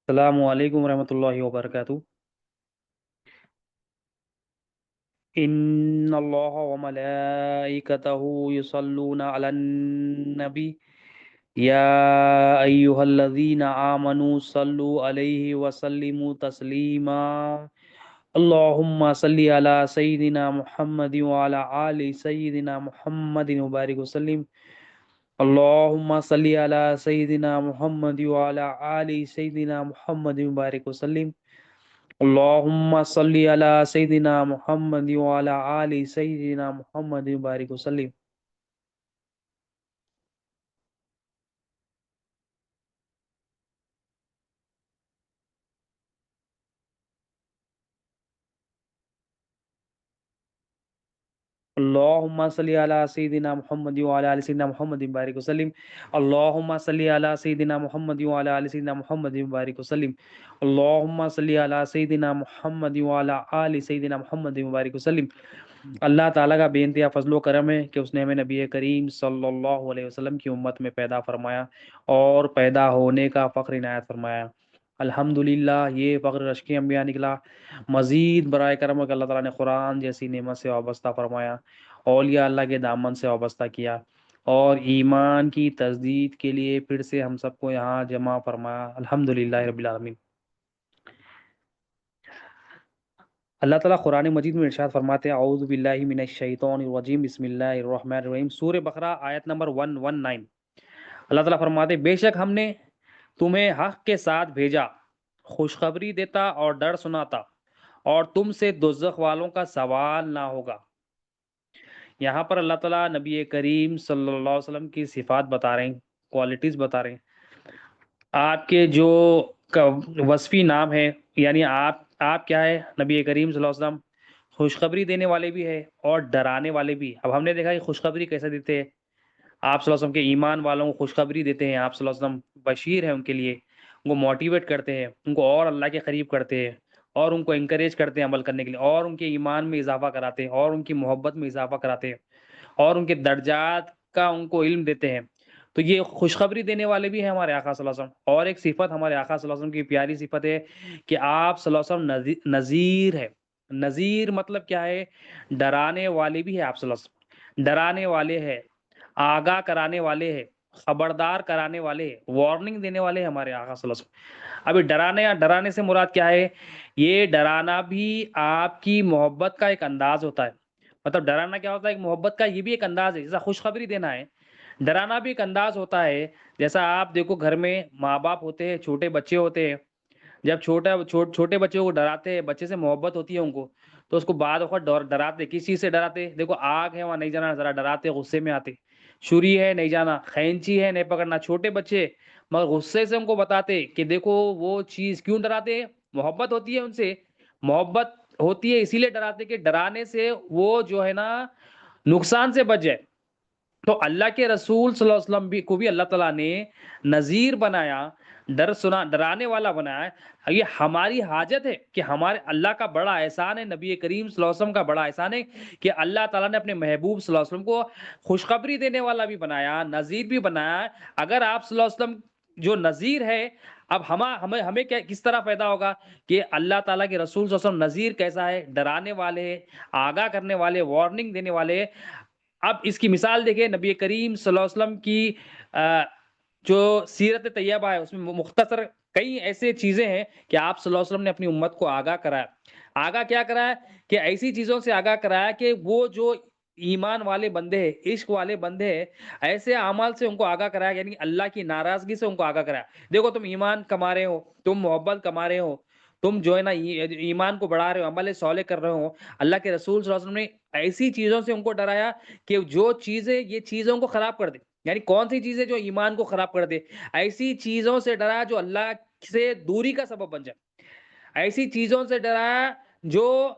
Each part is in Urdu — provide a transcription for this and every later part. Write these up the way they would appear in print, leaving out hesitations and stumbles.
السلام علیکم ورحمۃ اللہ وبرکاتہ۔ ان اللہ وملائکتہ یصلون علی النبی یا ایھا الذین آمنوا صلوا علیہ وسلموا تسلیما۔ اللہم صلی علی سیدنا محمد وعلی آل سیدنا محمد وبارک وسلم۔ اللہم صلی علی سیدنا محمد وعلی آل سیدنا محمد وبارک وسلم۔ اللہم صلی علی سیدنا محمد وعلی آل سیدنا محمد وبارک وسلم۔ اللہم صلی علی سیدنا محمد وعلی آل سیدنا محمد وبارک وسلم۔ اللہم صلی علی سیدنا محمد وعلی آل سیدنا محمد وبارک وسلم۔ اللہم صلی علی سیدنا محمد وعلی آل سیدنا محمد وبارک وسلم۔ اللہ تعالیٰ کا بے انتہا فضل و کرم ہے کہ اس نے ہمیں نبی کریم صلی اللہ علیہ وسلم کی امت میں پیدا فرمایا اور پیدا ہونے کا فخر عنایت فرمایا۔ الحمدللہ یہ فخر رشک انبیاء نکلا۔ مزید برائے کرم کہ اللہ تعالیٰ نے قرآن جیسی نعمت سے وابستہ فرمایا، اولیاء اللہ کے دامن سے وابستہ کیا، اور ایمان کی تجدید کے لیے پھر سے ہم سب کو یہاں جمع فرمایا۔ الحمدللہ رب العالمین۔ اللہ تعالیٰ قرآن مجید میں ارشاد فرماتے ہیں اعوذ باللہ من الشیطان الرجیم بسم اللہ الرحمن الرحیم، سورہ بقرہ آیت نمبر 119۔ اللہ تعالیٰ فرماتے ہیں بے شک ہم نے تمہیں حق کے ساتھ بھیجا، خوشخبری دیتا اور ڈر سناتا، اور تم سے دوزخ والوں کا سوال نہ ہوگا۔ یہاں پر اللہ تعالیٰ نبی کریم صلی اللہ علیہ وسلم کی صفات بتا رہے ہیں، کوالٹیز بتا رہے ہیں۔ آپ کے جو وصفی نام ہے، یعنی آپ کیا ہے؟ نبی کریم صلی اللہ علیہ وسلم خوشخبری دینے والے بھی ہے اور ڈرانے والے بھی۔ اب ہم نے دیکھا کہ خوشخبری کیسے دیتے ہیں، آپ صلی اللہ علیہ وسلم کے ایمان والوں کو خوشخبری دیتے ہیں، آپ صلی اللہ علیہ وسلم بشیر ہیں ان کے لیے، ان کو موٹیویٹ کرتے ہیں، ان کو اور اللہ کے قریب کرتے ہیں، اور ان کو انکریج کرتے ہیں عمل کرنے کے لیے، اور ان کے ایمان میں اضافہ کراتے ہیں، اور ان کی محبت میں اضافہ کراتے ہیں، اور ان کے درجات کا ان کو علم دیتے ہیں۔ تو یہ خوشخبری دینے والے بھی ہیں ہمارے آقا صلی اللہ علیہ وسلم۔ اور ایک صفت ہمارے آقا صلی اللہ علیہ وسلم کی پیاری صفت ہے کہ آپ صلی اللہ علیہ وسلم نذیر ہے۔ نذیر مطلب کیا ہے؟ ڈرانے والے بھی ہے آپ صلی اللہ علیہ وسلم، ڈرانے والے ہیں، آگاہ کرانے والے ہیں، خبردار کرانے والے ہیں، وارننگ دینے والے ہیں ہمارے آقا صلی اللہ علیہ وسلم۔ ابھی ڈرانے یا ڈرانے سے مراد کیا ہے؟ یہ ڈرانا بھی آپ کی محبت کا ایک انداز ہوتا ہے۔ مطلب ڈرانا کیا ہوتا ہے؟ ایک محبت کا یہ بھی ایک انداز ہے، جیسا خوشخبری دینا ہے، ڈرانا بھی ایک انداز ہوتا ہے۔ جیسا آپ دیکھو گھر میں ماں باپ ہوتے ہیں، چھوٹے بچے ہوتے ہیں، جب چھوٹے بچوں کو ڈراتے ہیں، بچے سے محبت ہوتی ہے ان کو، تو اس کو بعد وقت ڈراتے، کس چیز سے ڈراتے؟ دیکھو آگ ہے وہاں نہیں جانا، ذرا ڈراتے، غصے میں آتے، چھری ہے نہیں جانا، خینچی ہے نہیں پکڑنا، چھوٹے بچے، مگر غصے سے ان کو بتاتے کہ دیکھو وہ چیز کیوں ڈراتے ہیں، محبت ہوتی ہے ان سے، محبت ہوتی ہے اسی لیے ڈراتے کہ ڈرانے سے وہ جو ہے نا نقصان سے بچ جائے۔ تو اللہ کے رسول صلی اللہ علیہ وسلم کو بھی اللہ تعالیٰ نے نذیر بنایا، ڈرانے والا بنایا۔ یہ ہماری حاجت ہے کہ ہمارے اللہ کا بڑا احسان ہے، نبی کریم صلی اللہ علیہ وسلم کا بڑا احسان ہے کہ اللہ تعالیٰ نے اپنے محبوب صلی اللہ علیہ وسلم کو خوشخبری دینے والا بھی بنایا، نذیر بھی بنایا۔ اگر آپ صلی اللہ علیہ وسلم جو نذیر ہے، اب ہمیں کس طرح پیدا ہوگا کہ اللہ تعالیٰ کے رسول صلی اللہ علیہ وسلم نذیر کیسا ہے؟ ڈرانے والے، آگاہ کرنے والے، وارننگ دینے والے۔ اب اس کی مثال دیکھیں، نبی کریم صلی اللہ علیہ وسلم کی جو سیرت طیبہ ہے اس میں مختصر کئی ایسے چیزیں ہیں کہ آپ صلی اللہ علیہ وسلم نے اپنی امت کو آگاہ کرایا۔ آگاہ کیا کرایا؟ کہ ایسی چیزوں سے آگاہ کرایا کہ وہ جو ایمان والے بندے ہیں، عشق والے بندے ہیں، ایسے اعمال سے ان کو آگاہ کرایا، یعنی اللہ کی ناراضگی سے ان کو آگاہ کرایا۔ دیکھو تم ایمان کما رہے ہو، تم محبت کما رہے ہو، تم جو ہے نا ایمان کو بڑھا رہے ہو، عمل صالح کر رہے ہو، اللہ کے رسول صلی اللہ علیہ وسلم نے ایسی چیزوں سے ان کو ڈرایا کہ جو چیزیں یہ چیزوں کو خراب کر دے۔ یعنی کون سی چیزیں جو ایمان کو خراب کر دے؟ ایسی چیزوں سے ڈرایا جو اللہ سے دوری کا سبب بن جائے، ایسی چیزوں سے ڈرایا جو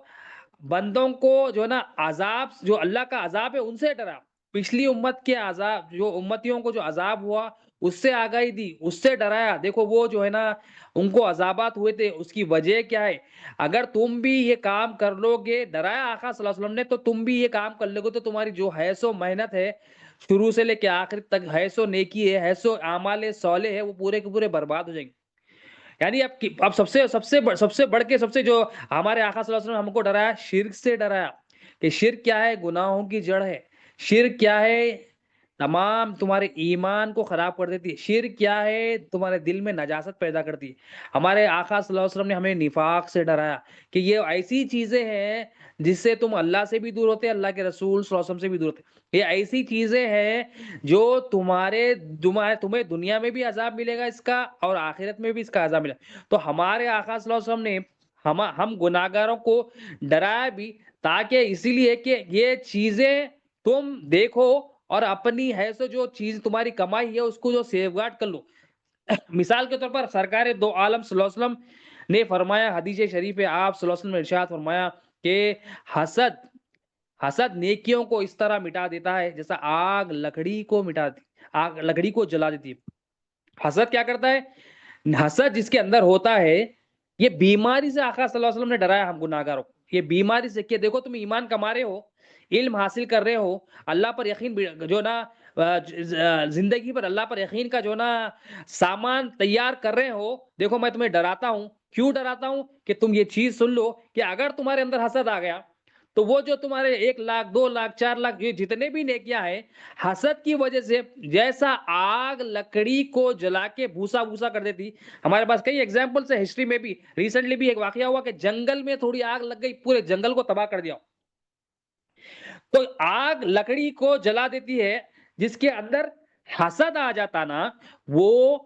بندوں کو جو ہے نا عذاب، جو اللہ کا عذاب ہے ان سے ڈرا۔ پچھلی امت کے عذاب، جو امتیوں کو جو عذاب ہوا اس سے آگاہی دی، اس سے ڈرایا۔ دیکھو وہ جو ہے نا ان کو عذابات ہوئے تھے، اس کی وجہ کیا ہے؟ اگر تم بھی یہ کام کر لو گے، ڈرایا آقا صلی اللہ علیہ وسلم نے، تو تم بھی یہ کام کر لو گے تو تمہاری جو حیث و محنت ہے شروع سے لے کے آخر تک، حیث و نیکی ہے، حیث و اعمال صالح ہے، وہ پورے کے پورے برباد ہو جائیں گے۔ یعنی اب سب سے بڑھ کے جو ہمارے آقا صلی اللہ علیہ وسلم نے ہم کو ڈرایا، شرک سے ڈرایا کہ شرک کیا ہے؟ گناہوں کی جڑ ہے۔ شرک کیا ہے؟ تمام تمہارے ایمان کو خراب کر دیتی ہے۔ شرک کیا ہے؟ تمہارے دل میں نجاست پیدا کرتی ہے۔ ہمارے آقا صلی اللہ علیہ وسلم نے ہمیں نفاق سے ڈرایا کہ یہ ایسی چیزیں ہیں جس سے تم اللہ سے بھی دور ہوتے، اللہ کے رسول صلی اللہ علیہ وسلم سے بھی دور ہوتے۔ یہ ایسی چیزیں ہیں جو تمہیں دنیا میں بھی عذاب ملے گا اس کا، اور آخرت میں بھی اس کا عذاب ملے گا۔ تو ہمارے آقا صلی اللہ علیہ وسلم نے ہم گناہگاروں کو ڈرایا بھی، تاکہ اسی لیے کہ یہ چیزیں تم دیکھو اور اپنی حیثیت جو چیز تمہاری کمائی ہے اس کو جو سیف گارڈ کر لو۔ مثال کے طور پر سرکار دو عالم صلی اللہ علیہ وسلم نے فرمایا، حدیث شریف ہے، آپ صلی اللہ علیہ وسلم نے ارشاد فرمایا کہ حسد نیکیوں کو اس طرح مٹا دیتا ہے جیسا آگ لکڑی کو آگ لکڑی کو جلا دیتی ہے۔ حسد کیا کرتا ہے؟ حسد جس کے اندر ہوتا ہے، یہ بیماری سے آقا صلی اللہ علیہ وسلم نے ڈرایا ہم گناہگاروں کو، یہ بیماری سے کہ دیکھو تم ایمان کما رہے ہو، علم حاصل کر رہے ہو، اللہ پر یقین جو نا زندگی پر اللہ پر یقین کا جو نا سامان تیار کر رہے ہو، دیکھو میں تمہیں ڈراتا ہوں۔ کیوں ڈراتا ہوں؟ کہ تم یہ چیز سن لو کہ اگر تمہارے اندر حسد آ گیا تو وہ جو تمہارے 1 لاکھ 2 لاکھ 4 لاکھ یہ جتنے بھی نیکیاں ہیں، حسد کی وجہ سے جیسا آگ لکڑی کو جلا کے بھوسا بھوسا کر دیتی۔ ہمارے پاس کئی ایگزامپلس ہے ہسٹری میں بھی، ریسنٹلی بھی ایک واقعہ ہوا کہ جنگل میں تھوڑی آگ لگ گئی، پورے جنگل کو تباہ کر دیا۔ تو آگ لکڑی کو جلا دیتی ہے، جس کے اندر حسد آ جاتا نا، وہ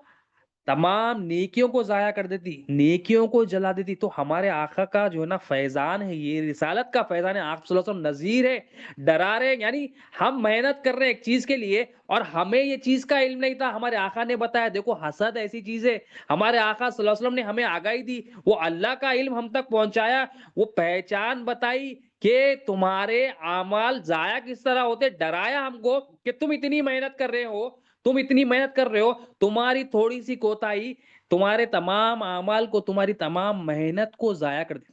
تمام نیکیوں کو ضائع کر دیتی، نیکیوں کو جلا دیتی۔ تو ہمارے آقا کا جو ہے نا فیضان ہے، یہ رسالت کا فیضان ہے، آپ صلی اللہ علیہ وسلم نذیر ہے، ڈرا رہے ہیں۔ یعنی ہم محنت کر رہے ہیں ایک چیز کے لیے اور ہمیں یہ چیز کا علم نہیں تھا، ہمارے آقا نے بتایا دیکھو حسد ایسی چیز ہے، ہمارے آقا صلی اللہ علیہ وسلم نے ہمیں آگاہی دی، وہ اللہ کا علم ہم تک پہنچایا، وہ پہچان بتائی کہ تمہارے اعمال ضائع کس طرح ہوتے، ڈرایا ہم کو کہ تم اتنی محنت کر رہے ہو، تمہاری تھوڑی سی کوتاہی تمہارے تمام اعمال کو، تمہاری تمام محنت کو ضائع کر دے۔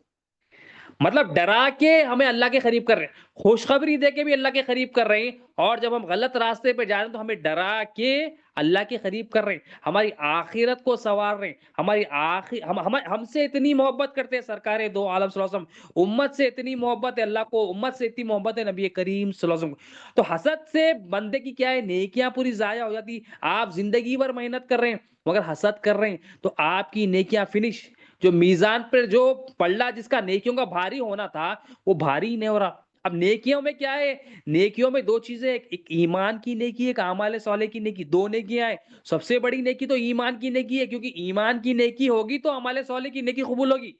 مطلب ڈرا کے ہمیں اللہ کے قریب کر رہے ہیں، خوشخبری دے کے بھی اللہ کے قریب کر رہے ہیں، اور جب ہم غلط راستے پہ جا رہے ہیں تو ہمیں ڈرا کے اللہ کے قریب کر رہے ہیں، ہماری آخرت کو سنوار رہے ہیں، ہم سے اتنی محبت کرتے ہیں سرکار دو عالم صلی اللہ علیہ وسلم، امت سے اتنی محبت ہے اللہ کو، امت سے اتنی محبت ہے نبی کریم صلی اللہ علیہ وسلم۔ تو حسد سے بندے کی کیا ہے، نیکیاں پوری ضائع ہو جاتی۔ آپ زندگی بھر محنت کر رہے ہیں مگر حسد کر رہے ہیں تو آپ کی نیکیاں فنش، جو میزان پر جو پلڑا جس کا نیکیوں کا بھاری ہونا تھا وہ بھاری ہی نہیں ہو رہا۔ اب نیکیوں میں کیا ہے؟ نیکیوں میں دو چیزیں، ایک ایمان کی نیکی، ایک اعمال صالح کی نیکی، دو نیکیاں ہیں۔ سب سے بڑی نیکی تو ایمان کی نیکی ہے، کیونکہ ایمان کی نیکی ہوگی تو اعمال صالح کی نیکی قبول ہوگی۔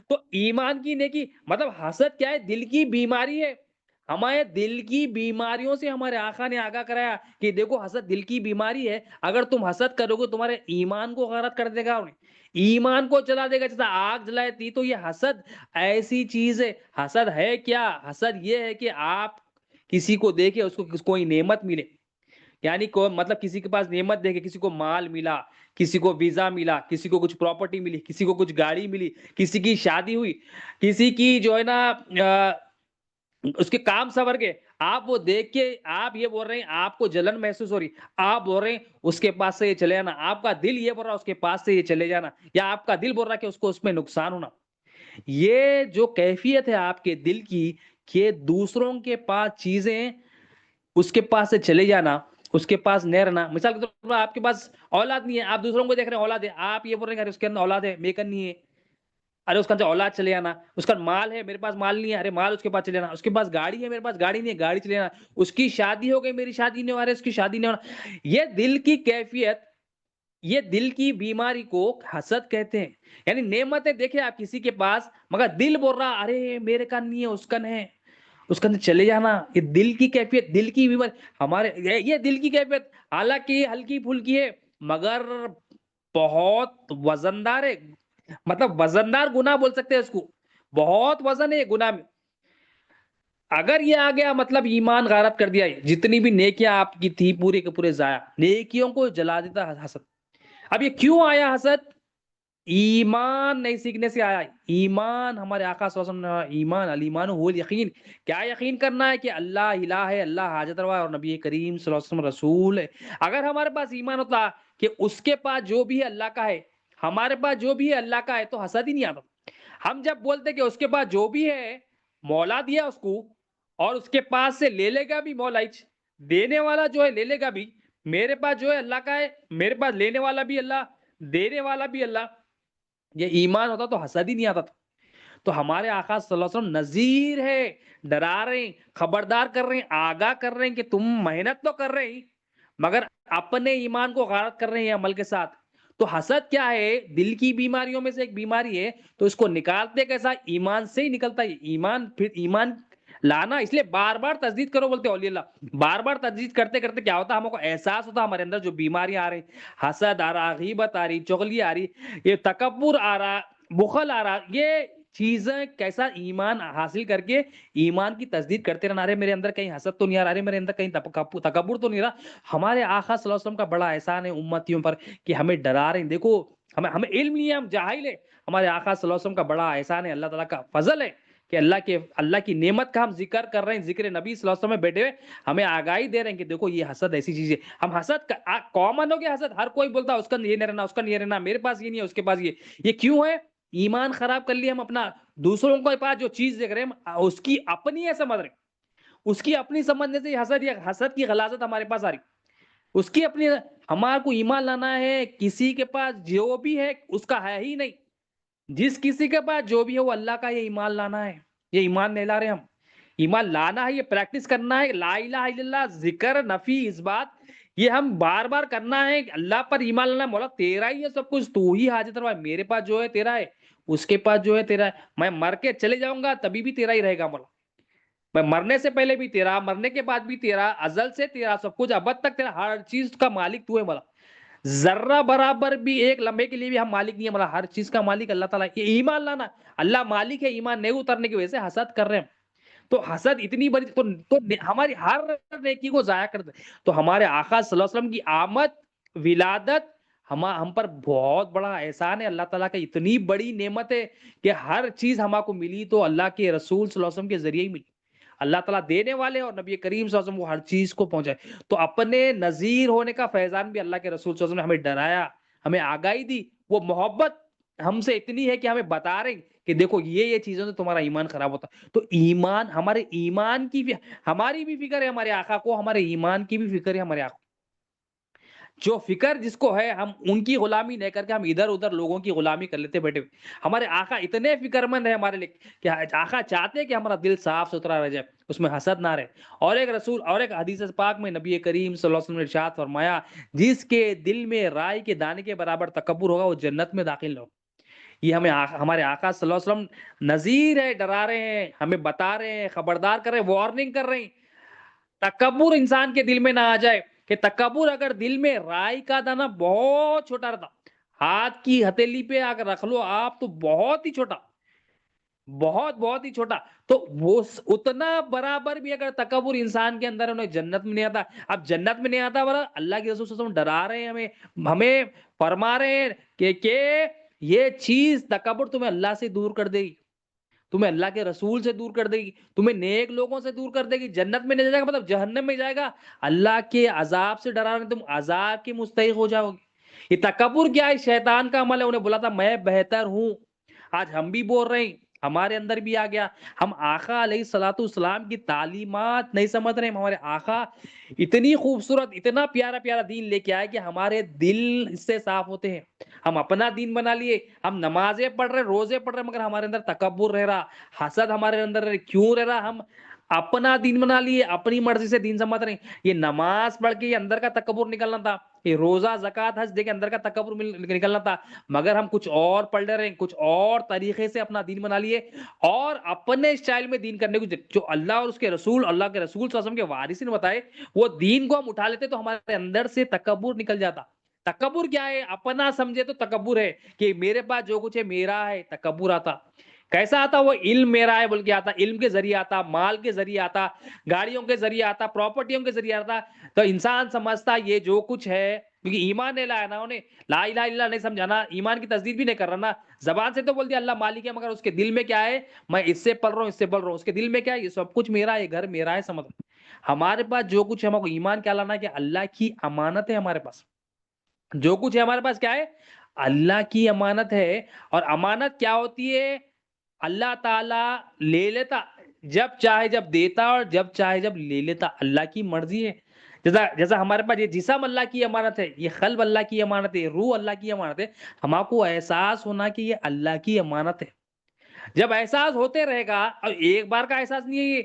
تو ایمان کی نیکی مطلب حسد کیا ہے؟ دل کی بیماری ہے۔ ہمارے دل کی بیماریوں سے ہمارے آقا نے آگاہ کرایا کہ دیکھو حسد دل کی بیماری ہے، اگر تم حسد کرو گے تمہارے ایمان کو غارت کر دے گا، ایمان کو جلا دے گا جیسا آگ جلاتی۔ تو یہ حسد ایسی چیز ہے۔ حسد ہے کیا؟ حسد یہ ہے کہ آپ کسی کو دیکھے اس کو کوئی نعمت ملے، یعنی مطلب کسی کے پاس نعمت دیکھے، کسی کو مال ملا، کسی کو ویزا ملا، کسی کو کچھ پراپرٹی ملی، کسی کو کچھ گاڑی ملی، کسی کی شادی ہوئی، کسی کی جو ہے نا اس کے کام سنور گئے، آپ وہ دیکھ کے آپ یہ بول رہے ہیں، آپ کو جلن محسوس ہو رہی، آپ بول رہے ہیں اس کے پاس سے یہ چلے جانا، آپ کا دل یہ بول رہا ہے اس کے پاس سے یہ چلے جانا، یا آپ کا دل بول رہا ہے کہ اس کو اس میں نقصان ہونا۔ یہ جو کیفیت ہے آپ کے دل کی کہ دوسروں کے پاس چیزیں، اس کے پاس سے چلے جانا، اس کے پاس نہیں رہنا۔ مثال کے طور پر آپ کے پاس اولاد نہیں ہے، آپ دوسروں کو دیکھ رہے ہیں اولاد ہے، آپ یہ بول رہے ہیں کہ اس کے اندر اولاد ہے، میکن نہیں ہے، ارے اس کا اولاد چلے جانا، اس کا مال ہے میرے پاس مال نہیں ہے، ارے مال اس کے پاس چلے جانا، اس کے پاس گاڑی ہے میرے پاس گاڑی نہیں ہے، گاڑی چلے جانا، اس کی شادی ہو گئی میری شادی نہیں ہو رہی، اس کی شادی نہیں ہونا۔ یہ دل کی کیفیت، یہ دل کی بیماری کو حسد کہتے ہیں۔ یعنی نعمتیں دیکھیں آپ کسی کے پاس مگر دل بول رہا ارے میرے کا نہیں ہے، اس کا ہے، اس کے اندر چلے جانا۔ یہ دل کی کیفیت، دل کی بیماری ہمارے، یہ دل کی کیفیت حالانکہ ہلکی پھلکی ہے مگر بہت وزندار ہے، مطلب وزندار گناہ بول سکتے ہیں اس کو، بہت وزن ہے گناہ میں۔ اگر یہ آ گیا مطلب ایمان غارت کر دیا، جتنی بھی نیکیاں آپ کی تھی پورے کے پورے ضائع، نیکیوں کو جلا دیتا حسد۔ اب یہ کیوں آیا حسد؟ ایمان نہیں سیکھنے سے آیا۔ ایمان ہمارے آقا صلی اللہ علیہ وسلم نے ایمان، الایمان هو الیقین، کیا یقین کرنا ہے کہ اللہ الہ ہے، اللہ حاجت روا ہے، اور نبی کریم صلی اللہ علیہ وسلم رسول ہے۔ اگر ہمارے پاس ایمان ہوتا کہ اس کے پاس جو بھی ہے اللہ کا ہے، ہمارے پاس جو بھی ہے اللہ کا ہے تو حسد ہی نہیں آتا. ہم جب بولتے کہ اس کے پاس جو بھی ہے مولا دیا اس کو اور اس کے پاس سے لے لے گا بھی مولا ہی، دینے والا جو ہے لے لے گا بھی، میرے پاس جو ہے اللہ کا ہے، میرے پاس لینے والا بھی اللہ، دینے والا بھی اللہ، یہ ایمان ہوتا تو حسد ہی نہیں آتا تھا. تو ہمارے آقا صلی اللہ علیہ وسلم نذیر ہے، ڈرا رہے ہیں، خبردار کر رہے ہیں، آگاہ کر رہے ہیں کہ تم محنت تو کر رہے ہیں مگر اپنے ایمان کو غارت کر رہے ہیں عمل کے ساتھ. تو حسد کیا ہے؟ دل کی بیماریوں میں سے ایک بیماری ہے. تو اس کو نکالتے کیسا؟ ایمان سے ہی نکلتا ہے. ایمان پھر ایمان لانا، اس لیے بار بار تجدید کرو بولتے اولیاء اللہ. بار بار تجدید کرتے کرتے کیا ہوتا ہے؟ ہم کو احساس ہوتا ہے ہمارے اندر جو بیماریاں آ رہی، حسد آ رہا، غیبت آ رہی، چغلی آ رہی، یہ تکبر آ رہا، بخل آ رہا، یہ چیزیں کیسا ایمان حاصل کر کے ایمان کی تجدید کرتے رہنا. رہے میرے اندر کہیں حسد تو نہیں آ رہا، میرے اندر کہیں تکبر تو نہیں رہا. ہمارے آقا صلی اللہ علیہ وسلم کا بڑا احسان ہے امتیوں پر کہ ہمیں ڈرا رہے ہیں. دیکھو ہمیں علم نہیں ہے، ہم جاہل ہیں. ہمارے آقا صلی اللہ علیہ وسلم کا بڑا احسان ہے، اللہ تعالیٰ کا فضل ہے کہ اللہ کی نعمت کا ہم ذکر کر رہے ہیں، ذکر نبی صلی اللہ علیہ وسلم میں بیٹھے ہوئے ہمیں آگاہی دے رہے ہیں کہ دیکھو یہ حسد ایسی چیز ہے. ہم حسد کامن ہو گیا، حسد ہر کوئی بولتا ہے اس کا یہ نہیں رہنا، اس کا نہیں رہنا، میرے پاس یہ نہیں ہے، اس کے پاس یہ کیوں ہے؟ ایمان خراب کر لیا ہم اپنا. دوسروں کے پاس جو چیز دیکھ رہے ہیں اس کی اپنی ہے سمجھ رہے ہیں، اس کی اپنی سمجھنے سے حسد کی غلاظت ہمارے پاس آ رہی. اس کی اپنی، ہمارے کو ایمان لانا ہے کسی کے پاس جو بھی ہے اس کا ہے ہی نہیں. جس کسی کے پاس جو بھی ہے وہ اللہ کا، یہ ایمان لانا ہے. یہ ایمان نہیں لا رہے ہم، ایمان لانا ہے، یہ پریکٹس کرنا ہے. لا الہ الا اللہ، ذکر نفی اس بات، یہ ہم بار بار کرنا ہے. اللہ پر ایمان لانا، مولا تیرا ہی ہے سب کچھ، تو ہی حاجت روا ہے. میرے پاس جو ہے تیرا ہے، اس کے پاس جو ہے تیرا ہے. میں مر کے چلے جاؤں گا تبھی بھی تیرا ہی رہے گا مولا. میں مرنے سے پہلے بھی تیرا، مرنے کے بعد بھی تیرا، ازل سے تیرا، سب کچھ ابد تک تیرا، ہر چیز کا مالک تو ہے مولا. ذرہ برابر بھی ایک لمحے کے لیے بھی ہم مالک نہیں ہے مولا، ہر چیز کا مالک اللہ تعالیٰ. یہ ایمان لانا، اللہ مالک ہے، ایمان نہیں اترنے کی وجہ سے حسد کر رہے ہیں. تو حسد اتنی بڑی تو ہماری ہر نیکی کو ضائع کر دے. تو ہمارے آقا صلی اللہ علیہ وسلم کی آمد، ولادت ہم پر بہت بڑا احسان ہے. اللہ تعالیٰ کا اتنی بڑی نعمت ہے کہ ہر چیز ہم کو ملی تو اللہ کے رسول صلی اللہ علیہ وسلم کے ذریعے ہی ملی. اللہ تعالیٰ دینے والے اور نبی کریم صلی اللہ علیہ وسلم کو ہر چیز کو پہنچائے. تو اپنے نذیر ہونے کا فیضان بھی اللہ کے رسول صلی اللہ علیہ وسلم نے ہمیں ڈرایا، ہمیں آگاہی دی. وہ محبت ہم سے اتنی ہے کہ ہمیں بتا رہے کہ دیکھو یہ چیزوں سے تمہارا ایمان خراب ہوتا. تو ایمان، ہمارے ایمان کی بھی، ہماری بھی فکر ہے ہمارے آقا کو، ہمارے ایمان کی بھی فکر ہے ہمارے آقا. جو فکر جس کو ہے، ہم ان کی غلامی نہیں کر کے ہم ادھر ادھر لوگوں کی غلامی کر لیتے بیٹھے. ہمارے آقا اتنے فکر مند ہے ہمارے لیے کہ آقا چاہتے ہیں کہ ہمارا دل صاف ستھرا رہ جائے، اس میں حسد نہ رہے. اور ایک حدیث پاک میں نبی کریم صلی اللہ علیہ وسلم نے ارشاد فرمایا، جس کے دل میں رائی کے دانے کے برابر تکبر ہوگا وہ جنت میں داخل ہو. یہ ہمارے آقا صلی اللہ علیہ وسلم نذیر ہے، ڈرا رہے ہیں، ہمیں بتا رہے ہیں، خبردار کر رہے ہیں، وارننگ کر رہے ہیں. تکبر انسان کے دل میں نہ آ جائے. کہ تکبر اگر دل میں، رائی کا دانہ بہت چھوٹا رہتا، ہاتھ کی ہتھیلی پہ اگر رکھ لو آپ تو بہت ہی چھوٹا، بہت بہت ہی چھوٹا. تو وہ اتنا برابر بھی اگر تکبر انسان کے اندر ہے، انہیں جنت میں نہیں آتا. اب جنت میں نہیں آتا، بڑا اللہ کے رسول صلی اللہ علیہ وسلم ڈرا رہے ہیں ہمیں فرما رہے ہیں کہ یہ چیز تکبر تمہیں اللہ سے دور کر دے گی، تمہیں اللہ کے رسول سے دور کر دے گی، تمہیں نیک لوگوں سے دور کر دے گی. جنت میں نہیں جائے گا مطلب جہنم میں جائے گا. اللہ کے عذاب سے ڈرا رہے، تم عذاب کے مستحق ہو جاؤ گے. یہ تکبر کیا ہے؟ شیطان کا عمل ہے. انہیں بولا تھا میں بہتر ہوں، آج ہم بھی بول رہے ہیں، ہمارے اندر بھی آ گیا. ہم آقا علیہ الصلوۃ والسلام کی تعلیمات نہیں سمجھ رہے ہیں. ہمارے آقا اتنی خوبصورت، اتنا پیارا پیارا دین لے کے آئے کہ ہمارے دل اس سے صاف ہوتے ہیں. ہم اپنا دین بنا لیے، ہم نمازیں پڑھ رہے، روزے پڑھ رہے، مگر ہمارے اندر تکبر رہ رہا، حسد ہمارے اندر رہ. کیوں رہ رہا؟ ہم اپنا دین بنا لیے، اپنی مرضی سے دین سمجھ رہے ہیں. یہ نماز پڑھ کے یہ اندر کا تکبر نکلنا تھا، یہ روزہ زکات حج دے کے اندر کا تکبر نکلنا تھا. مگر ہم کچھ اور پڑھ رہے ہیں، کچھ اور طریقے سے اپنا دین بنا لیے اور اپنے اسٹائل میں دین کرنے کو، جو اللہ اور اس کے رسول، اللہ کے رسول صلی اللہ علیہ وسلم کے وارثین نے بتائے، وہ دین کو ہم اٹھا لیتے تو ہمارے اندر سے تکبر نکل جاتا. تکبر کیا ہے؟ اپنا سمجھے تو تکبر ہے کہ میرے پاس جو کچھ ہے میرا ہے. تکبر آتا کیسا آتا؟ وہ علم میرا ہے بول کے آتا، علم کے ذریعے آتا، مال کے ذریعے آتا، گاڑیوں کے ذریعے آتا، پراپرٹیوں کے ذریعے آتا. تو انسان سمجھتا یہ جو کچھ ہے، کیونکہ ایمان نہیں لایا نا انہیں، لا الہ الا اللہ نہیں سمجھانا، ایمان کی تصدیق بھی نہیں کر رہا نا. زبان سے تو بول دیا اللہ مالک ہے، مگر اس کے دل میں کیا ہے؟ میں اس سے پڑھ رہا ہوں، اس سے پڑھ رہا ہوں. اس کے دل میں کیا ہے؟ یہ سب کچھ میرا ہے، گھر میرا ہے. سمجھ ہمارے پاس جو کچھ ہے، ہم کو ایمان کیا لانا ہے کہ اللہ کی امانت ہے ہمارے پاس. جو کچھ ہے ہمارے پاس کیا ہے؟ اللہ کی امانت ہے. اور امانت کیا ہوتی ہے؟ اللہ تعالیٰ لے لیتا جب چاہے جب دیتا، اور جب چاہے جب لے لیتا. اللہ کی مرضی ہے. جیسا جیسا ہمارے پاس یہ جسم اللہ کی امانت ہے، یہ قلب اللہ کی امانت ہے، یہ روح اللہ کی امانت ہے. ہم کو احساس ہونا کہ یہ اللہ کی امانت ہے. جب احساس ہوتے رہے گا، اور ایک بار کا احساس نہیں ہے یہ،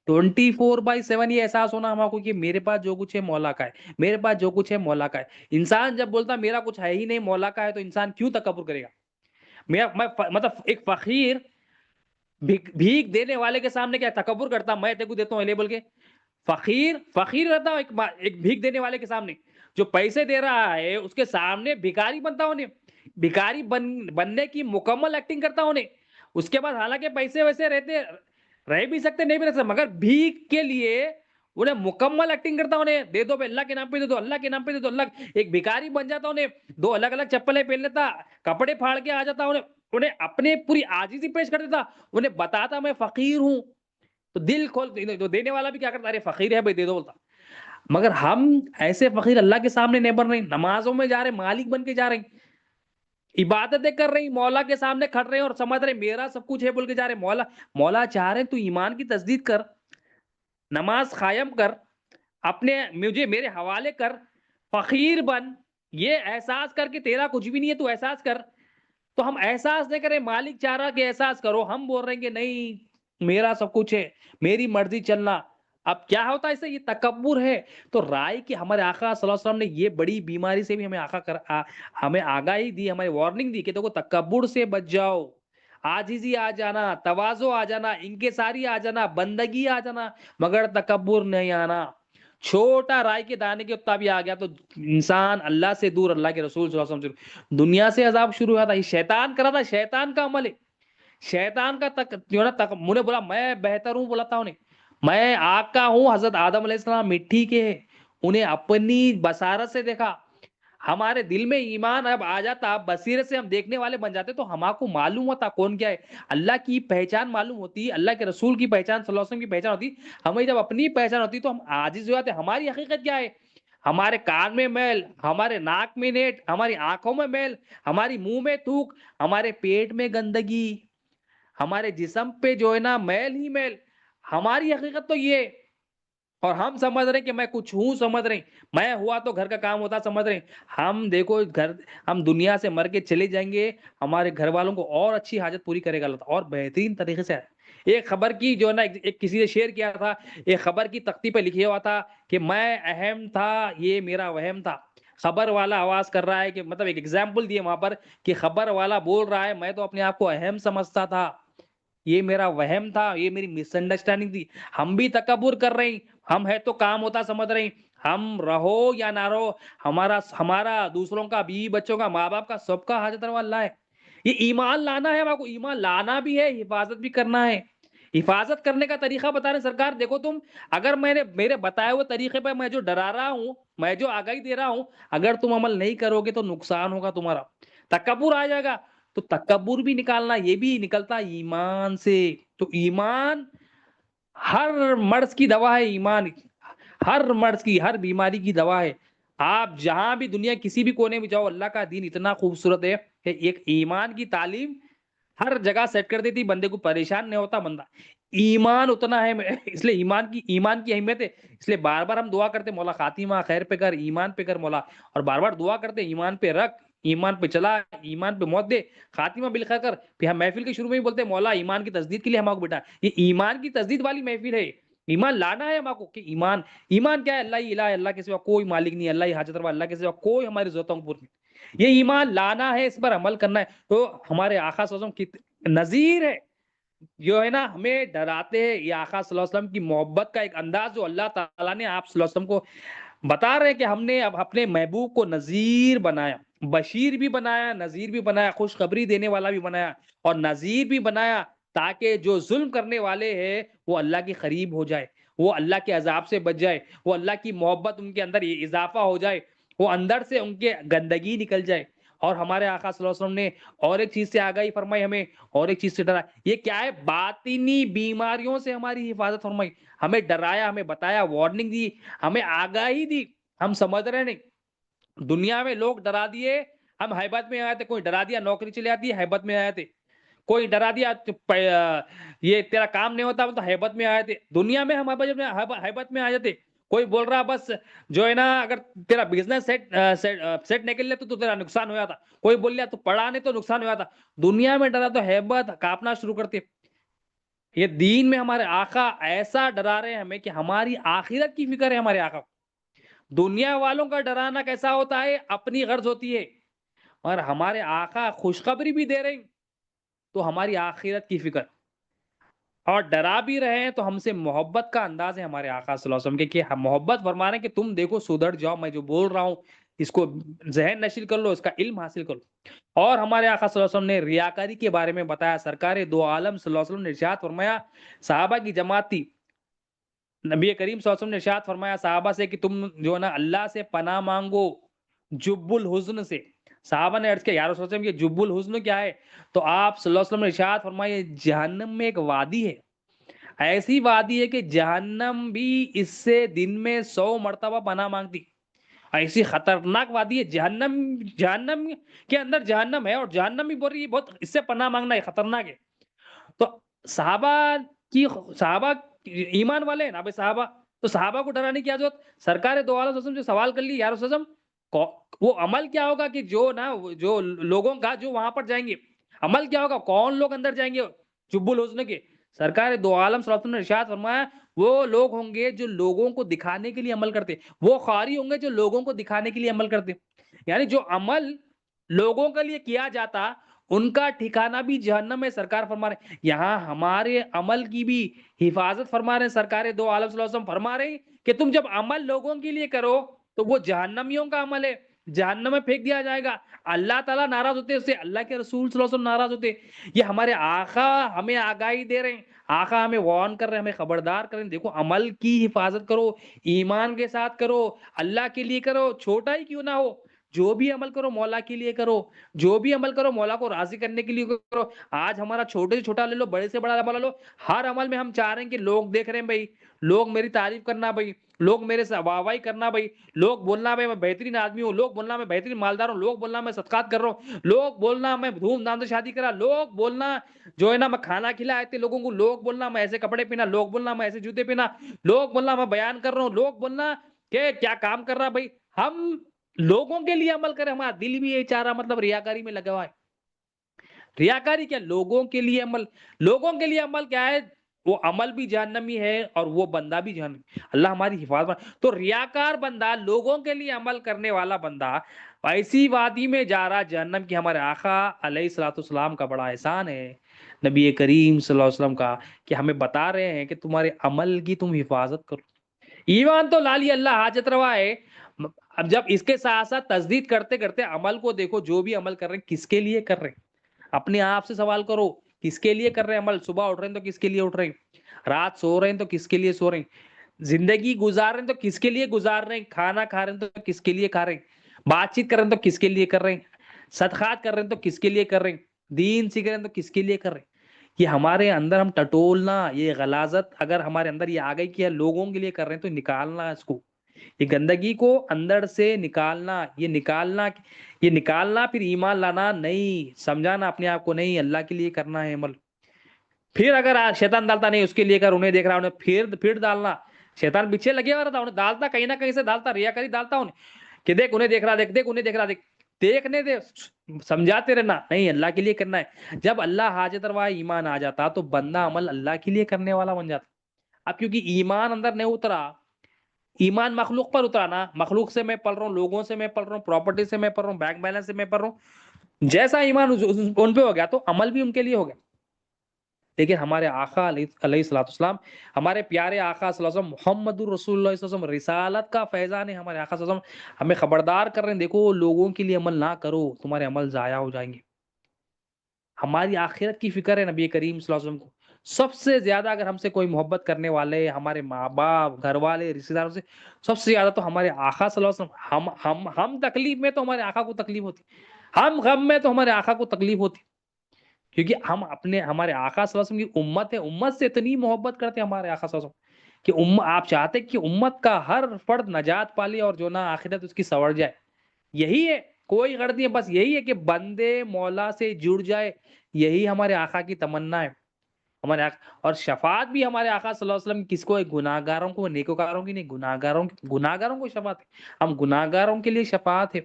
24/7 یہ احساس ہونا ہم کو کہ میرے پاس جو کچھ ہے مولا کا ہے، میرے پاس جو کچھ ہے مولا کا ہے. انسان جب بولتا میرا کچھ ہے ہی نہیں مولا کا ہے، تو انسان کیوں تکبر کرے گا؟ مطلب ایک فقیر بھیک دینے والے کے سامنے کیا تکبر کرتا، میں تیرے کو دیتا ہوں لے بول کے؟ فقیر رہتا ہوں ایک بھیک دینے والے کے سامنے. جو پیسے دے رہا ہے اس کے سامنے بھکاری بنتا ہونے، بھکاری بننے کی مکمل ایکٹنگ کرتا ہونے. اس کے بعد حالانکہ پیسے ویسے رہتے، رہ بھی سکتے نہیں بھی رہ سکتے، مگر بھیک کے لیے انہیں مکمل ایکٹنگ کرتا انہیں. دے دو بھائی، اللہ کے نام پہ دے دو، اللہ کے نام پہ دے دو. اللہ ایک بھکاری بن جاتا انہیں، دو الگ الگ چپلیں پہن لیتا، کپڑے پھاڑ کے آ جاتا انہیں اپنے پوری عاجزی پیش کر دیتا، انہیں بتاتا میں فقیر ہوں. تو دل کھول تو دینے والا بھی کیا کرتا، ارے فقیر ہے بھائی دے دو بولتا. مگر ہم ایسے فقیر اللہ کے سامنے نہیں بن رہے، نمازوں میں جا رہے مالک بن کے جا رہے، عبادتیں کر رہی مولا کے سامنے کھڑ رہے ہیں، اور سمجھ رہے میرا سب کچھ ہے بول کے جا رہے. مولا چاہ رہے تو ایمان کی تصدیق کر، نماز قائم کر، اپنے مجھے میرے حوالے کر، فقیر بن، یہ احساس کر کے تیرا کچھ بھی نہیں ہے، تو احساس کر. تو ہم احساس نہیں کریں، مالک چاہ رہا کہ احساس کرو، ہم بول رہے ہیں کہ نہیں میرا سب کچھ ہے، میری مرضی چلنا. اب کیا ہوتا ہے اس سے؟ یہ تکبر ہے. تو رائے کہ ہمارے آقا صلی اللہ علیہ وسلم نے یہ بڑی بیماری سے بھی ہمیں آگاہی دی، ہمیں وارننگ دی کہ دیکھو تکبر سے بچ جاؤ. عاجزی آ جانا، تواضع آ جانا، انکساری آ جانا، بندگی آ جانا، مگر تکبر نہیں آنا. چھوٹا رائے کے دانے کے اتنا بھی آ گیا تو انسان اللہ سے دور، اللہ کے رسول صلی اللہ علیہ وسلم سے دنیا سے عذاب شروع ہوا تھا. یہ شیطان کرا تھا، شیطان کا عمل ہے، شیطان کا مجھے بولا میں بہتر ہوں، بولا تھا انہیں میں آگ کا ہوں. حضرت آدم علیہ السلام مٹی کے ہیں، انہیں اپنی بصارت سے دیکھا. ہمارے دل میں ایمان اب آ جاتا، بصیرت سے ہم دیکھنے والے بن جاتے، تو ہم کو معلوم ہوتا کون کیا ہے. اللہ کی پہچان معلوم ہوتی، اللہ کے رسول کی پہچان صلی اللہ علیہ وسلم کی پہچان ہوتی. ہمیں جب اپنی پہچان ہوتی تو ہم عاجز ہو جاتے. ہماری حقیقت کیا ہے؟ ہمارے کان میں میل، ہمارے ناک میں نیٹ، ہماری آنکھوں میں میل، ہماری منہ میں تھوک، ہمارے پیٹ میں گندگی، ہمارے جسم پہ جو ہے نا میل ہی میل. ہماری حقیقت تو یہ. اور ہم سمجھ رہے کہ میں کچھ ہوں، سمجھ رہے میں ہوا تو گھر کا کام ہوتا، سمجھ رہے ہم دیکھو ہم دنیا سے مر کے چلے جائیں گے، ہمارے گھر والوں کو اور اچھی حاجت پوری کرے گا اللہ اور بہترین طریقے سے. ایک خبر کی جو ہے نا ایک کسی نے شیئر کیا تھا، ایک خبر کی تختی پہ لکھا ہوا تھا کہ میں اہم تھا، یہ میرا وہم تھا. خبر والا آواز کر رہا ہے کہ مطلب ایک ایگزامپل دیے وہاں پر کہ خبر والا بول رہا ہے میں تو اپنے آپ کو اہم سمجھتا تھا، یہ میرا وہم تھا، یہ میری مس انڈرسٹینڈنگ تھی. ہم بھی تکبر کر رہے ہیں، ہم ہے تو کام ہوتا سمجھ رہے ہیں. ہم رہو یا نہ رہو، ہمارا دوسروں کا، بیوی بچوں کا، ماں باپ کا، سب کا حاجت روا اللہ ہے. یہ ایمان لانا ہے، ہم کو ایمان لانا بھی ہے، حفاظت بھی کرنا ہے. حفاظت کرنے کا طریقہ بتا رہے سرکار. دیکھو تم اگر میں نے میرے بتائے ہوئے طریقے پہ میں جو ڈرا رہا ہوں، میں جو آگاہی دے رہا ہوں، اگر تم عمل نہیں کرو گے تو نقصان ہوگا تمہارا، تکبر آ جائے گا. تو تکبر بھی نکالنا، یہ بھی نکلتا ایمان سے. تو ایمان ہر مرض کی دوا ہے، ایمان ہر مرض کی، ہر بیماری کی دوا ہے. آپ جہاں بھی دنیا کسی بھی کونے میں جاؤ، اللہ کا دین اتنا خوبصورت ہے کہ ایک ایمان کی تعلیم ہر جگہ سیٹ کر دیتی، بندے کو پریشان نہیں ہوتا بندہ. ایمان اتنا ہے، اس لیے ایمان کی اہمیت ہے. اس لیے بار بار ہم دعا کرتے مولا خاتمہ خیر پہ کر، ایمان پہ کر مولا. اور بار بار دعا کرتے ایمان پہ رکھ، ایمان پہ چلا، ایمان پہ موت دے، خاتمہ بالخیر کر. پھر ہم محفل کے شروع میں ہی بولتے مولا ایمان کی تجدید کے لیے ہم کو بیٹا. یہ ایمان کی تجدید والی محفل ہے. ایمان لانا ہے ہم کو کہ ایمان کیا ہے؟ اللہ ہی الہ ہے، اللہ کے سوا کوئی مالک نہیں، اللہ ہی حاجت روا، اللہ کے سوا کوئی ہماری ضرورتوں کو پوری نہیں. یہ ایمان لانا ہے، اس پر عمل کرنا ہے. تو ہمارے آقا صلی اللہ علیہ وسلم کی نذیر ہے، جو ہے نا ہمیں ڈراتے ہیں. یہ آقا صلی اللہ علیہ وسلم کی محبت کا ایک انداز جو اللہ تعالیٰ نے آپ صلی اللہ علیہ وسلم کو بتا رہے ہیں کہ ہم نے اب اپنے محبوب کو نذیر بنایا، بشیر بھی بنایا، نذیر بھی بنایا، خوشخبری دینے والا بھی بنایا، اور نذیر بھی بنایا تاکہ جو ظلم کرنے والے ہیں وہ اللہ کے قریب ہو جائے، وہ اللہ کے عذاب سے بچ جائے، وہ اللہ کی محبت ان کے اندر اضافہ ہو جائے، وہ اندر سے ان کے گندگی نکل جائے. اور ہمارے آقا صلی اللہ علیہ وسلم نے اور ایک چیز سے آگاہی فرمائی ہمیں، اور ایک چیز سے ڈرا. یہ کیا ہے؟ باطنی بیماریوں سے ہماری حفاظت فرمائی، ہمیں ڈرایا، ہمیں بتایا، وارننگ دی، ہمیں آگاہی دی. ہم سمجھ رہے نہیں، دنیا میں لوگ ڈرا دیے، ہم ہیبت میں آئے تھے، کوئی ڈرا دیا نوکری چلی جاتی ہے، ہیبت میں آئے تھے، کوئی ڈرا دیا یہ تیرا کام نہیں ہوتا تو ہیبت میں آئے تھے، دنیا میں ہم ہیبت میں آ جاتے، کوئی بول رہا بس جو ہے نا اگر تیرا بزنس سیٹ نکل لے تو تیرا نقصان ہوا تھا، کوئی بول لیا تو پڑھا نہیں تو نقصان ہوا تھا، دنیا میں ڈرا تو ہیبت کاپنا شروع کرتے۔ یہ دین میں ہمارے آقا ایسا ڈرا رہے ہیں ہمیں کہ ہماری آخرت کی فکر ہے ہمارے آقا کو۔ دنیا والوں کا ڈرانا کیسا ہوتا ہے؟ اپنی غرض ہوتی ہے، اور ہمارے آقا خوشخبری بھی دے رہے ہیں تو ہماری آخرت کی فکر، اور ڈرا بھی رہے ہیں تو ہم سے محبت کا انداز ہے ہمارے آقا صلی اللہ علیہ وسلم کے، کہ ہم محبت فرما رہے ہیں کہ تم دیکھو سدھر جاؤ، میں جو بول رہا ہوں اس کو ذہن نشین کر لو، اس کا علم حاصل کر لو۔ اور ہمارے آقا صلی اللہ علیہ وسلم نے ریاکاری کے بارے میں بتایا، سرکار دو عالم صلی اللہ علیہ وسلم نے ارشاد فرمایا، صحابہ کی جماعت تھی، نبی کریم صلی اللہ علیہ وسلم نے ارشاد فرمایا صحابہ سے کہ تم جو ہے نا اللہ سے پناہ مانگو جب الحزن سے۔ صحابہ نے عرض کیا یا رسول اللہ یہ جب الحزن کیا ہے؟ تو آپ صلی اللہ علیہ وسلم نے ارشاد فرمایا جہنم میں ایک وادی ہے، ایسی وادی ہے کہ جہنم بھی اس سے دن میں 100 مرتبہ پناہ مانگتی، ایسی خطرناک وادی ہے جہنم، جہنم کے اندر جہنم ہے، اور جہنم بھی بول رہی ہے بہت اس سے پناہ مانگنا ہے، خطرناک ہے۔ تو صحابہ کی صحابہ ایمان والے ہیں نا بھائی، صحابہ تو صحابہ کو ڈرانے کی ضرورت، سرکار دو عالم وسلم جو سوال کر لی یا رسول اللہ وہ عمل کیا ہوگا کہ جو نا جو لوگوں کا جو وہاں پر جائیں گے، عمل کیا ہوگا، کون لوگ اندر جائیں گے جب الحزن کے؟ سرکار دو عالم صلی اللہ علیہ وسلم نے ارشاد فرمایا وہ لوگ ہوں گے جو لوگوں کو دکھانے کے لیے عمل کرتے، وہ قاری ہوں گے جو لوگوں کو دکھانے کے لیے عمل کرتے، یعنی جو عمل لوگوں کے لیے کیا جاتا ان کا ٹھکانہ بھی جہنم میں، سرکار فرما رہے ہیں۔ یہاں ہمارے عمل کی بھی حفاظت فرما رہے ہیں، سرکار دو عالم صلی اللہ علیہ وسلم فرما رہے ہیں کہ تم جب عمل لوگوں کے لیے کرو تو وہ جہنمیوں کا عمل ہے، جہنم میں پھینک دیا جائے گا، اللہ تعالیٰ ناراض ہوتے اس سے، اللہ کے رسول صلی اللہ علیہ وسلم ناراض ہوتے۔ یہ ہمارے آقا ہمیں آگاہی دے رہے ہیں، آقا ہمیں وارن کر رہے ہیں، ہمیں خبردار کر رہے ہیں، دیکھو عمل کی حفاظت کرو، ایمان کے ساتھ کرو، اللہ کے لیے کرو، چھوٹا ہی کیوں نہ ہو، جو بھی عمل کرو مولا کے لیے کرو، جو بھی عمل کرو مولا کو راضی کرنے کے لیے کرو۔ آج ہمارا چھوٹے سے چھوٹا لے لو، بڑے سے بڑا عمل لے لو، ہر عمل میں ہم چاہ رہے ہیں کہ لوگ دیکھ رہے ہیں بھائی، لوگ میری تعریف کرنا بھائی، لوگ میرے سے واہواہی کرنا بھائی، لوگ بولنا بھائی میں بہترین آدمی ہوں، لوگ بولنا میں بہترین مالدار ہوں، لوگ بولنا میں صدقات کر رہا ہوں، لوگ بولنا میں دھوم دھام سے شادی کرا، لوگ بولنا جو ہے نا میں کھانا کھلائے تھے لوگوں کو، لوگ بولنا میں ایسے کپڑے پہنا، لوگ بولنا میں ایسے جوتے پہنا، لوگ بولنا میں بیان کر رہا ہوں، لوگ بولنا کہ کیا کام کر رہا بھائی۔ ہم لوگوں کے لیے عمل کریں، ہمارا دل بھی یہی چاہ رہا، مطلب ریاکاری میں لگا ہوا ہے۔ ریاکاری کیا؟ لوگوں کے لیے عمل، لوگوں کے لیے عمل کیا ہے؟ وہ عمل بھی جہنمی ہے اور وہ بندہ بھی جہنمی، اللہ ہماری حفاظت۔ تو ریاکار بندہ، لوگوں کے لیے عمل کرنے والا بندہ ایسی وادی میں جا رہا جہنم کی۔ ہمارے آقا علیہ الصلوۃ والسلام کا بڑا احسان ہے، نبی کریم صلی اللہ علیہ وسلم کا، کہ ہمیں بتا رہے ہیں کہ تمہارے عمل کی تم حفاظت کرو۔ ایمان تو لالی اللہ حاجت روا ہے، اب جب اس کے ساتھ ساتھ تجدید کرتے کرتے عمل کو دیکھو، جو بھی عمل کر رہے ہیں کس کے لیے کر رہے ہیں، اپنے آپ سے سوال کرو کس کے لیے کر رہے ہیں عمل؟ صبح اٹھ رہے ہیں تو کس کے لیے اٹھ رہے ہیں، رات سو رہے ہیں تو کس کے لیے سو رہے ہیں، زندگی گزار رہے ہیں تو کس کے لیے گزار رہے ہیں، کھانا کھا رہے ہیں تو کس کے لیے کھا رہے ہیں، بات چیت کر رہے ہیں تو کس کے لیے کر رہے ہیں، صدقات کر رہے ہیں تو کس کے لیے کر رہے ہیں، دین سیکھ رہے ہیں تو کس کے لیے کر رہے ہیں۔ یہ ہمارے اندر ہم ٹٹولنا، یہ غلاظت اگر ہمارے اندر یہ آ گئی کہ لوگوں کے لیے کر رہے ہیں تو نکالنا اس کو، یہ گندگی کو اندر سے نکالنا، یہ نکالنا پھر ایمان لانا نہیں، سمجھانا اپنے آپ کو نہیں اللہ کے لیے کرنا ہے عمل۔ پھر اگر شیطان ڈالتا نہیں اس کے لیے کر، انہیں دیکھ رہا انہیں پھر ڈالنا، شیطان پیچھے لگے ہوا رہتا، انہیں ڈالتا کہیں نہ کہیں سے ڈالتا، ریاکاری ڈالتا انہیں کہ دیکھ انہیں دیکھ رہا، دیکھ انہیں دیکھ رہا، دیکھنے دے، سمجھاتے رہنا نہیں اللہ کے لیے کرنا ہے۔ جب اللہ حاجت روا ایمان آ جاتا تو بندہ عمل اللہ کے لیے کرنے والا بن جاتا۔ اب کیونکہ ایمان اندر نہیں اترا، ایمان مخلوق پر اترانا، مخلوق سے میں پڑھ رہا ہوں، لوگوں سے میں پڑھ رہا ہوں، پراپرٹی سے میں پڑھ رہا ہوں، بینک بیلنس سے میں پڑھ رہا ہوں، جیسا ایمان ان پہ ہو گیا تو عمل بھی ان کے لیے ہو گیا۔ لیکن ہمارے آقا علیہ الصلوۃ والسلام، ہمارے پیارے آقا صلی اللہ علیہ وسلم، محمد الرسول اللہ صلی اللہ علیہ وسلم رسالت کا فیضان ہے، ہمارے آقا صلی اللہ علیہ وسلم ہمیں خبردار کر رہے ہیں، دیکھو لوگوں کے لیے عمل نہ کرو، تمہارے عمل ضائع ہو جائیں گے۔ ہماری آخرت کی فکر ہے نبی کریم صلی اللہ علیہ وسلم کو، سب سے زیادہ اگر ہم سے کوئی محبت کرنے والے، ہمارے ماں باپ، گھر والے، رشتے داروں سے سب سے زیادہ تو ہمارے آقا صلی اللہ علیہ وسلم، ہم تکلیف میں تو ہمارے آقا کو تکلیف ہوتی، ہم غم میں تو ہمارے آقا کو تکلیف ہوتی، کیونکہ ہم ہمارے آقا صلی اللہ علیہ وسلم کی امت ہے، امت سے اتنی محبت کرتے ہیں ہمارے آقا صلی اللہ علیہ وسلم کہ آپ چاہتے کہ امت کا ہر فرد نجات پالے اور جو نا آخرت اس کی سنور جائے، یہی ہے کوئی غرض نہیں ہے، بس یہی ہے کہ بندے مولا سے جڑ جائے، یہی ہمارے آقا کی تمنا ہے، ہمارے آقا۔ اور شفاعت بھی ہمارے آقا صلی اللہ علیہ وسلم کس کو ہے؟ گناہگاروں کو، نیکوکاروں کی نہیں، گناہگاروں کو شفاعت ہے، ہم گناہگاروں کے لیے شفاعت ہے۔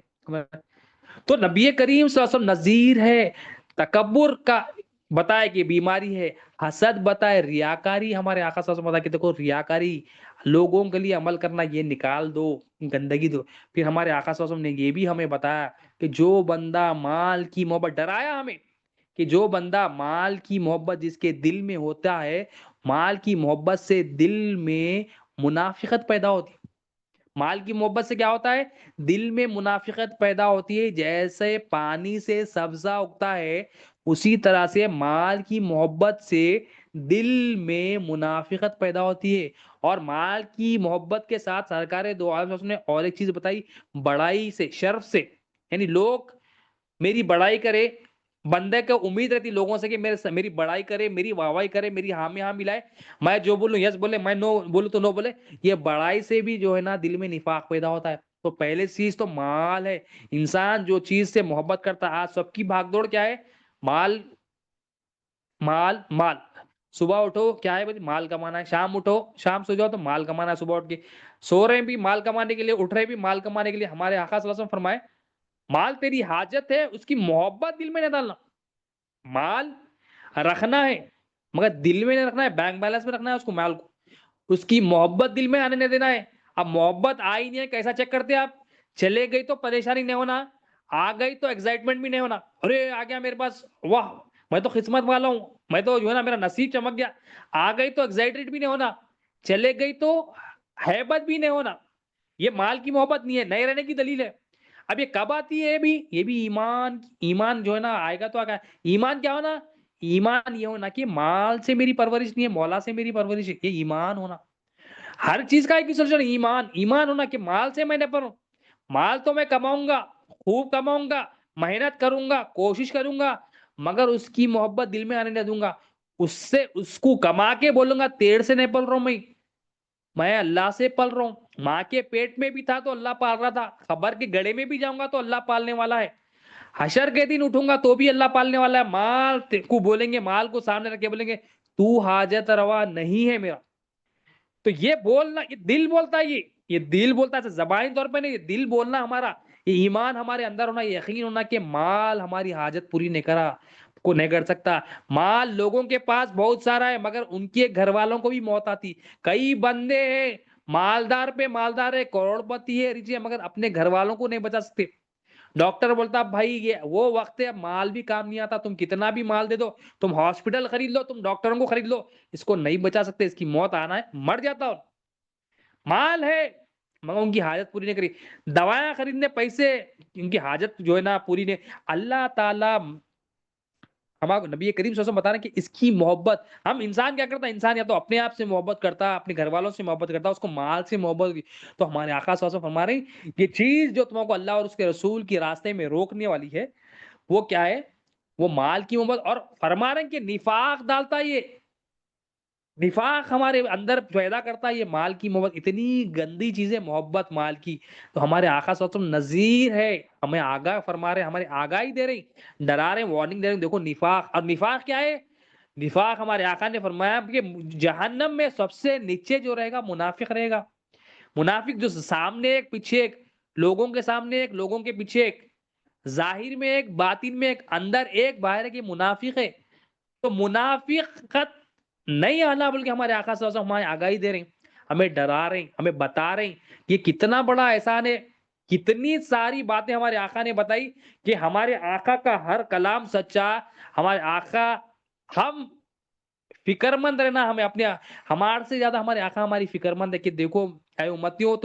تو نبی کریم صلی اللہ علیہ وسلم نذیر ہے، تکبر کا بتائے کہ بیماری ہے، حسد بتائے، ریاکاری ہمارے آقا صلی اللہ علیہ وسلم بتائے کہ دیکھو ریاکاری، لوگوں کے لیے عمل کرنا، یہ نکال دو، گندگی دو۔ پھر ہمارے آقا صلی اللہ علیہ وسلم نے یہ بھی ہمیں بتایا کہ جو بندہ مال کی محبت، ڈرایا ہمیں کہ جو بندہ مال کی محبت جس کے دل میں ہوتا ہے، مال کی محبت سے دل میں منافقت پیدا ہوتی ہے۔ مال کی محبت سے کیا ہوتا ہے؟ دل میں منافقت پیدا ہوتی ہے۔ جیسے پانی سے سبزہ اگتا ہے، اسی طرح سے مال کی محبت سے دل میں منافقت پیدا ہوتی ہے۔ اور مال کی محبت کے ساتھ سرکار دو عالم نے اور ایک چیز بتائی، بڑائی سے، شرف سے، یعنی لوگ میری بڑائی کرے، بندے کو امید رہتی لوگوں سے کہ میری بڑائی کرے، میری واہوائی کرے، میری ہاں میں ہاں ملائے، میں جو بولوں یس بولے، میں نو بولوں تو نو بولے۔ یہ بڑائی سے بھی جو ہے نا دل میں نفاق پیدا ہوتا ہے۔ تو پہلے چیز تو مال ہے، انسان جو چیز سے محبت کرتا ہے، آج سب کی بھاگ دوڑ کیا ہے؟ مال مال مال۔ صبح اٹھو کیا ہے بھائی؟ مال کمانا ہے، شام اٹھو، شام سو جاؤ تو مال کمانا ہے، صبح اٹھ کے سو رہے ہیں بھی مال کمانے کے لیے، اٹھ رہے بھی مال کمانے کے لیے۔ ہمارے آقا صلی اللہ علیہ وسلم فرمائے مال تیری حاجت ہے، اس کی محبت دل میں نہیں ڈالنا۔ مال رکھنا ہے مگر دل میں نہیں رکھنا ہے، بینک بیلنس میں رکھنا ہے اس کو، مال کو، اس کی محبت دل میں آنے نہیں دینا ہے۔ اب محبت آئی نہیں ہے، کیسا چیک کرتے آپ؟ چلے گئی تو پریشانی نہیں ہونا، آ گئی تو ایکسائٹمنٹ بھی نہیں ہونا، ارے آ گیا میرے پاس، واہ میں تو قسمت والا ہوں، میں تو جو ہے نا میرا نصیب چمک گیا۔ آ گئی تو ایکسائٹیڈ بھی نہیں ہونا، چلے گئی تو ہیبت بھی نہیں ہونا۔ یہ مال کی محبت نہیں ہے، نئے رہنے کی دلیل ہے۔ اب یہ کب آتی ہے؟ یہ بھی ایمان جو ہے نا آئے گا تو آگا۔ ایمان کیا ہونا؟ ایمان یہ ہونا کہ مال سے میری پرورش نہیں ہے، مولا سے میری پرورش ہے، یہ ایمان ہونا۔ ہر چیز کا ایک ہی سلسلہ، ایمان ہونا کہ مال سے میں نے پڑھوں، مال تو میں کماؤں گا، خوب کماؤں گا، محنت کروں گا، کوشش کروں گا، مگر اس کی محبت دل میں آنے نہیں دوں گا۔ اس کو کما کے بولوں گا تیڑ سے نہیں پل رہا ہوں، میں اللہ سے پل رہا ہوں۔ ماں کے پیٹ میں بھی تھا تو اللہ پال رہا تھا، خبر کے گڑے میں بھی جاؤں گا تو اللہ پالنے والا ہے، حشر کے دن اٹھوں گا تو بھی اللہ پالنے والا ہے۔ مال کو بولیں گے، مال کو سامنے رکھ کے بولیں گے تو حاجت روا نہیں ہے میرا۔ تو یہ بولنا، یہ دل بولتا ہے، یہ دل بولتا ہے، زبانی طور پہ نہیں، یہ دل بولنا ہمارا، یہ ایمان ہمارے اندر ہونا، یہ یقین ہونا کہ مال ہماری حاجت پوری نہیں کر سکتا۔ مال لوگوں کے پاس بہت سارا ہے مگر ان کے گھر والوں کو بھی موت آتی۔ کئی بندے ہیں مالدار پہ مالدار ہے، کروڑ پتی ہے، رچ ہے، مگر اپنے گھر والوں کو نہیں بچا سکتے۔ ڈاکٹر بولتا بھائی یہ وہ وقت ہے، مال بھی کام نہیں آتا، تم کتنا بھی مال دے دو، تم ہاسپٹل خرید لو، تم ڈاکٹروں کو خرید لو، اس کو نہیں بچا سکتے، اس کی موت آنا ہے، مر جاتا اور مال ہے مگر ان کی حاجت پوری نہیں کری۔ دوائیں خریدنے پیسے، ان کی حاجت جو ہے نا پوری نہیں۔ اللہ تعالیٰ ہمارے نبی کریم صلی اللہ علیہ وسلم بتا رہے ہیں کہ اس کی محبت، ہم انسان کیا کرتا ہے؟ انسان یا تو اپنے آپ سے محبت کرتا ہے، اپنے گھر والوں سے محبت کرتا ہے، اس کو مال سے محبت ہوگی۔ تو ہمارے آقا صلی اللہ علیہ وسلم فرما رہے ہیں یہ چیز جو تم کو اللہ اور اس کے رسول کے راستے میں روکنے والی ہے، وہ کیا ہے؟ وہ مال کی محبت۔ اور فرما رہے ہیں کہ نفاق ڈالتا ہے، یہ نفاق ہمارے اندر پیدا کرتا ہے یہ مال کی محبت، اتنی گندی چیز ہے محبت مال کی۔ تو ہمارے آقا صلی اللہ علیہ وسلم نذیر ہے، ہمیں آگاہ فرما رہے ہیں، ہمارے آگاہی دے رہے ہیں، ڈرا رہے ہیں، وارننگ دے رہے ہیں، دیکھو نفاق۔ اور نفاق کیا ہے؟ نفاق ہمارے آقا نے فرمایا کہ جہنم میں سب سے نیچے جو رہے گا منافق رہے گا۔ منافق جو سامنے ایک پیچھے ایک، لوگوں کے سامنے ایک لوگوں کے پیچھے ایک، ظاہر میں ایک باطن میں ایک، اندر ایک باہر ایک، یہ منافق ہے۔ تو منافقت نہیں آنا بلکہ ہمارے آقا صلی اللہ علیہ وسلم ہمیں آگاہی دے رہے ہیں، ہمیں ڈرا رہے ہیں، ہمیں بتا رہے ہیں یہ کتنا بڑا احسان ہے۔ کتنی ساری باتیں ہمارے آقا نے بتائی کہ ہمارے آقا کا ہر کلام سچا، ہمارے آقا، ہم فکر مند رہنا، ہمیں اپنے ہمارے سے زیادہ ہمارے آقا ہماری فکر مند ہے کہ دیکھو اے امتیوں،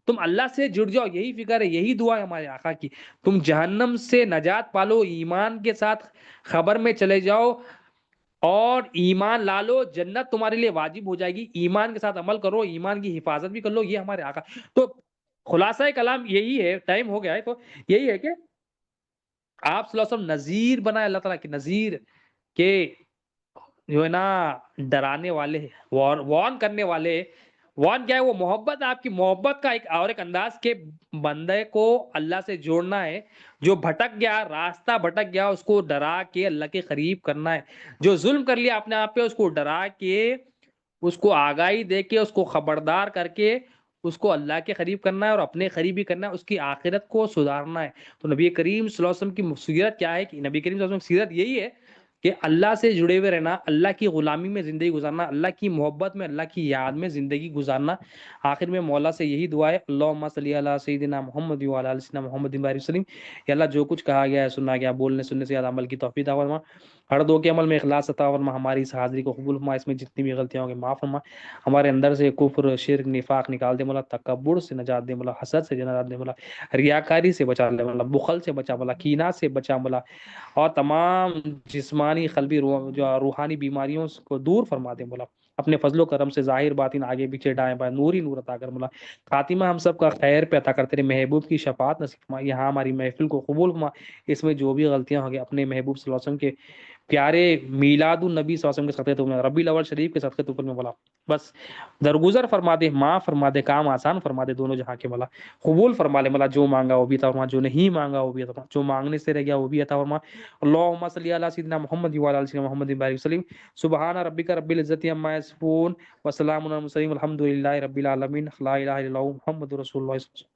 تم اللہ سے جڑ جاؤ، یہی فکر ہے، یہی دعا ہے ہمارے آقا کی، تم جہنم سے نجات پالو، ایمان کے ساتھ خبر میں چلے جاؤ، اور ایمان لالو، جنت تمہارے لیے واجب ہو جائے گی، ایمان کے ساتھ عمل کرو، ایمان کی حفاظت بھی کر لو، یہ ہمارے آقا۔ تو خلاصہ کلام یہی ہے، ٹائم ہو گیا ہے، تو یہی ہے کہ آپ صلی اللہ علیہ وسلم نذیر بنائے، اللہ تعالیٰ کی نذیر، کہ جو ہے نا ڈرانے والے، وارن کرنے والے، ون کیا ہے؟ وہ محبت، آپ کی محبت کا ایک انداز کہ بندے کو اللہ سے جوڑنا ہے، جو بھٹک گیا، راستہ بھٹک گیا، اس کو ڈرا کے اللہ کے قریب کرنا ہے، جو ظلم کر لیا اپنے آپ پہ اس کو ڈرا کے، اس کو آگاہی دے کے، اس کو خبردار کر کے اس کو اللہ کے قریب کرنا ہے اور اپنے قریب بھی کرنا ہے، اس کی آخرت کو سدھارنا ہے۔ تو نبی کریم صلی اللہ علیہ وسلم کی سیرت کیا ہے کہ نبی کریم صلی اللہ علیہ وسلم کی سیرت یہی ہے کہ اللہ سے جڑے ہوئے رہنا، اللہ کی غلامی میں زندگی گزارنا، اللہ کی محبت میں، اللہ کی یاد میں زندگی گزارنا۔ آخر میں مولا سے یہی دعا ہے، اللہم صلی علی سیدنا محمد وعلی آل سیدنا محمد وسلم۔ یا اللہ جو کچھ کہا گیا ہے، سنا گیا، بولنے سننے سے زیادہ عمل کی توفیق عطا فرما، ہر دو کے عمل میں اخلاص عطا فرما، ہماری اس حاضری کو قبول فرما، اس میں جتنی بھی غلطیاں ہوں گی معاف فرما، ہمارے اندر سے کفر، شرک، نفاق نکال دے مولا، تکبر سے نجات دے مولا، حسد سے نجات دے مولا، ریاکاری سے بچا لے مولا، بخل سے بچا مولا، کینہ سے بچا مولا، اور تمام جسمانی، قلبی، جو روحانی بیماریوں کو دور فرما دے مولا، اپنے فضل و کرم سے ظاہر باطن، آگے پیچھے دائیں بائیں، نور ہی نور عطا کر مولا، خاتمہ ہم سب کا خیر پہ عطا کر، تیرے محبوب کی شفاعت نصیب فرما، یہاں ہماری محفل کو قبول فرما، اس میں جو بھی غلطیاں ہوں گی اپنے محبوب صلی اللہ علیہ وسلم کے پیارے میلاد النبی صلی اللہ علیہ وسلم کے صدقے تو میں، ربیع الاول شریف کے صدقے تو میں بولا، بس درگزر فرما دے، معاف فرما دے، کام آسان فرما دے دونوں جہاں کے مولا، قبول فرما لے مولا، جو مانگا وہ بھی عطا فرما، جو نہیں مانگا وہ بھی عطا فرما، جو مانگنے سے رہ گیا وہ بھی عطا فرما۔ اللہم صلی علی سیدنا محمد وعلی آل سیدنا محمد بارک وسلم، سبحان ربک رب العزت عما یصفون وسلام علی المرسلین والحمد للہ رب العالمین، لا الہ الا اللہ محمد رسول اللہ صلی اللہ علیہ وسلم۔